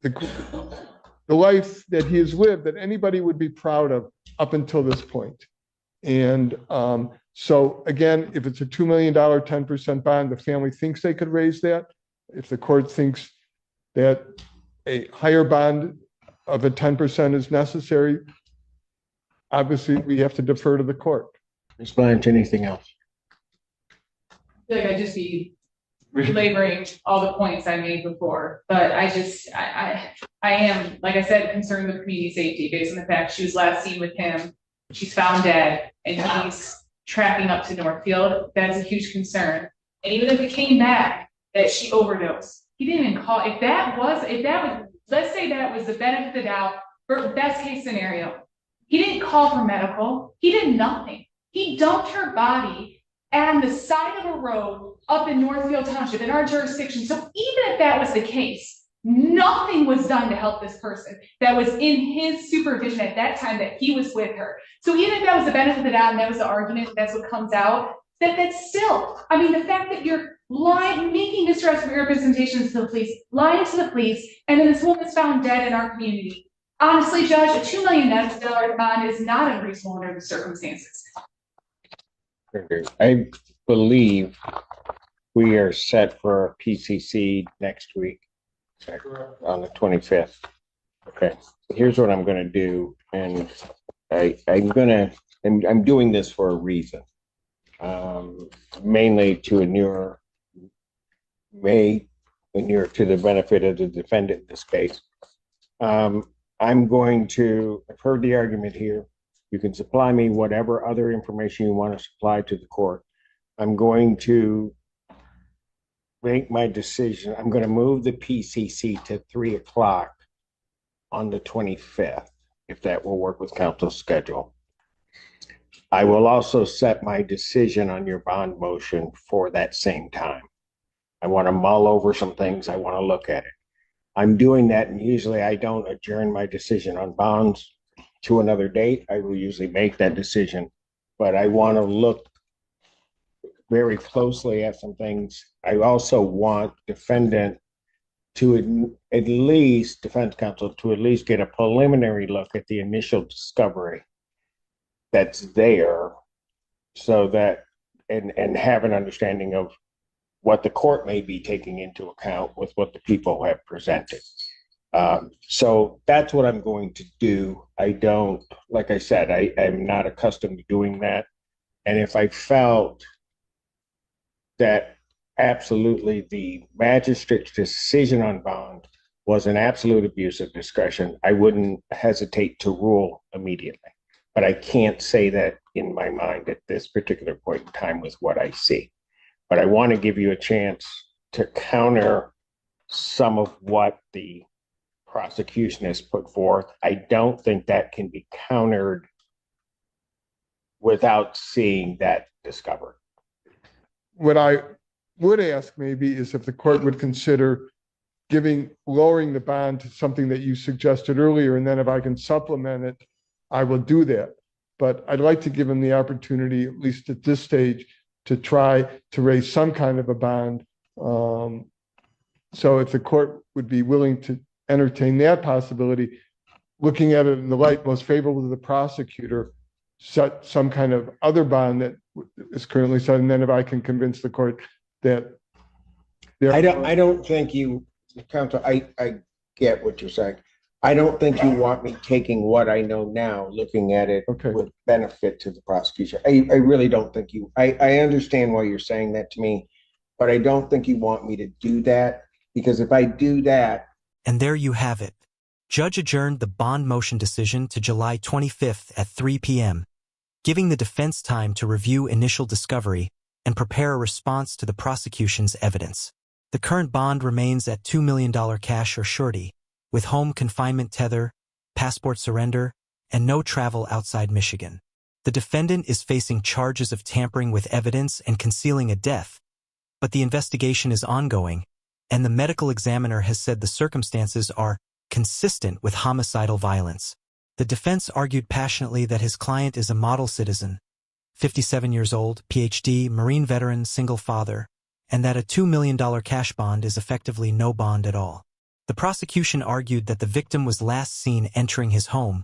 [SPEAKER 3] the life that he has lived that anybody would be proud of up until this point. And so again, if it's a $2 million 10% bond, the family thinks they could raise that. If the court thinks that a higher bond of a 10% is necessary, obviously we have to defer to the court.
[SPEAKER 1] Ms. Blanche, anything else?
[SPEAKER 5] I feel like I'd just be belaboring all the points I made before, but I am, like I said, concerned with community safety based on the fact she was last seen with him. She's found dead, and he's tracking up to Northfield. That's a huge concern. And even if it came back that she overdosed, he didn't even call. If that was, let's say that was the benefit of the doubt for best case scenario. He didn't call for medical. He did nothing. He dumped her body on the side of a road up in Northfield Township in our jurisdiction. So even if that was the case, nothing was done to help this person that was in his supervision at that time that he was with her. So even if that was the benefit of the doubt and that was the argument, that's what comes out, that's still, I mean, the fact that you're lying, making misrepresentations to the police, lying to the police, and then this woman's found dead in our community. Honestly, Judge, a $2 million bond is not unreasonable under the circumstances.
[SPEAKER 1] I believe we are set for a PCC next week on the 25th. Okay, here's what I'm going to do, and I'm doing this for a reason, mainly to inure to the benefit of the defendant in this case. I've heard the argument here. You can supply me whatever other information you want to supply to the court. I'm going to make my decision. I'm going to move the PCC to 3 o'clock on the 25th, if that will work with counsel's schedule. I will also set my decision on your bond motion for that same time. I want to mull over some things. I want to look at it. I'm doing that, and usually I don't adjourn my decision on bonds to another date. I will usually make that decision, but I want to look very closely at some things. I also want defendant to defense counsel to at least get a preliminary look at the initial discovery that's there, so that and have an understanding of what the court may be taking into account with what the people have presented. So that's what I'm going to do. I don't, like I said, I'm not accustomed to doing that. And if I felt that absolutely the magistrate's decision on bond was an absolute abuse of discretion, I wouldn't hesitate to rule immediately. But I can't say that in my mind at this particular point in time with what I see. But I want to give you a chance to counter some of what the prosecution has put forth. I don't think that can be countered without seeing that discovered.
[SPEAKER 3] What I would ask maybe is if the court would consider lowering the bond to something that you suggested earlier, and then if I can supplement it, I will do that. But I'd like to give him the opportunity, at least at this stage, to try to raise some kind of a bond. So if the court would be willing to entertain that possibility, looking at it in the light most favorable to the prosecutor, set some kind of other bond that is currently set, and then if I can convince the court that
[SPEAKER 1] I don't think you, counsel, I get what you're saying. I don't think you want me taking what I know now, looking at it with benefit to the prosecution. I really don't think I understand why you're saying that to me, but I don't think you want me to do that, because if I do that.
[SPEAKER 7] And there you have it. Judge adjourned the bond motion decision to July 25th at 3 p.m., giving the defense time to review initial discovery and prepare a response to the prosecution's evidence. The current bond remains at $2 million cash or surety, with home confinement tether, passport surrender, and no travel outside Michigan. The defendant is facing charges of tampering with evidence and concealing a death, but the investigation is ongoing, and the medical examiner has said the circumstances are consistent with homicidal violence. The defense argued passionately that his client is a model citizen, 57 years old, PhD, Marine veteran, single father, and that a $2 million cash bond is effectively no bond at all. The prosecution argued that the victim was last seen entering his home,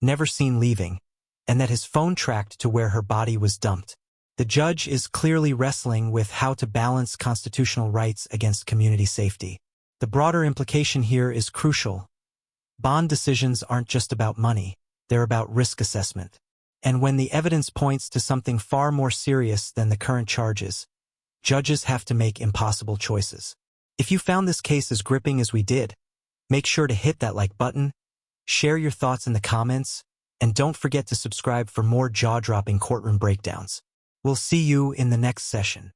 [SPEAKER 7] never seen leaving, and that his phone tracked to where her body was dumped. The judge is clearly wrestling with how to balance constitutional rights against community safety. The broader implication here is crucial. Bond decisions aren't just about money, they're about risk assessment. And when the evidence points to something far more serious than the current charges, judges have to make impossible choices. If you found this case as gripping as we did, make sure to hit that like button, share your thoughts in the comments, and don't forget to subscribe for more jaw-dropping courtroom breakdowns. We'll see you in the next session.